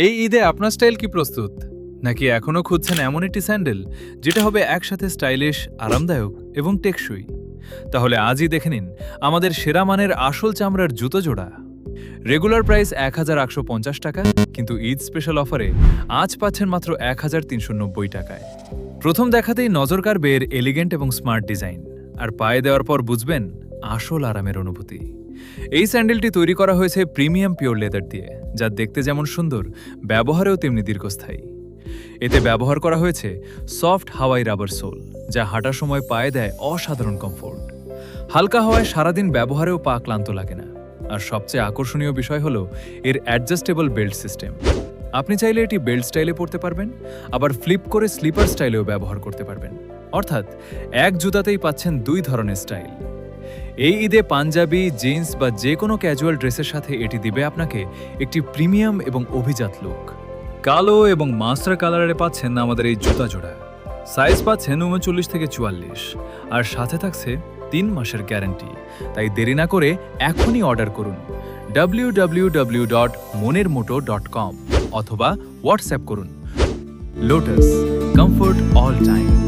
এই ঈদে আপনার স্টাইল কি প্রস্তুত? নাকি এখনও খুঁজছেন এমন একটি স্যান্ডেল যেটা হবে একসাথে স্টাইলিশ, আরামদায়ক এবং টেকসই? তাহলে আজই দেখে নিন আমাদের সেরা মানের আসল চামড়ার জুতো জোড়া। রেগুলার প্রাইস ১,৮৫০ টাকা, কিন্তু ঈদ স্পেশাল অফারে আজ পাচ্ছেন মাত্র ১,৩৯০ টাকায়। প্রথম দেখাতেই নজর কাড়বে এর এলিগেন্ট এবং স্মার্ট ডিজাইন, আর পায়ে দেওয়ার পর বুঝবেন আসল আরামের অনুভূতি। এই স্যান্ডেলটি তৈরি করা হয়েছে প্রিমিয়াম পিওর লেদার দিয়ে, যা দেখতে যেমন সুন্দর, ব্যবহারেও তেমনি দীর্ঘস্থায়ী। এতে ব্যবহার করা হয়েছে সফট হাওয়াই রাবার সোল, যা হাঁটার সময় পায়ে দেয় অসাধারণ কমফোর্ট। হালকা হাওয়ায় সারাদিন ব্যবহারেও পা ক্লান্ত লাগে না। আর সবচেয়ে আকর্ষণীয় বিষয় হলো এর অ্যাডজাস্টেবল বেল্ট সিস্টেম। আপনি চাইলে এটি বেল্ট স্টাইলে পরতে পারবেন, আবার ফ্লিপ করে স্লিপার স্টাইলেও ব্যবহার করতে পারবেন। অর্থাৎ এক জুতাতেই পাচ্ছেন দুই ধরনের স্টাইল। এই ঈদে পাঞ্জাবি, জিন্স বা যে কোনো ক্যাজুয়াল ড্রেসের সাথে এটি দিবে আপনাকে একটি প্রিমিয়াম এবং অভিজাত লুক। কালো এবং মাস্টার কালারে পাচ্ছেন আমাদের এই জুতা জোড়া। সাইজ পাচ্ছেন ৩৯ থেকে ৪৪, আর সাথে থাকছে ৩ মাসের গ্যারান্টি। তাই দেরি না করে এখনই অর্ডার করুন www.monermoto.com অথবা হোয়াটসঅ্যাপ করুন। Lotus, comfort all time.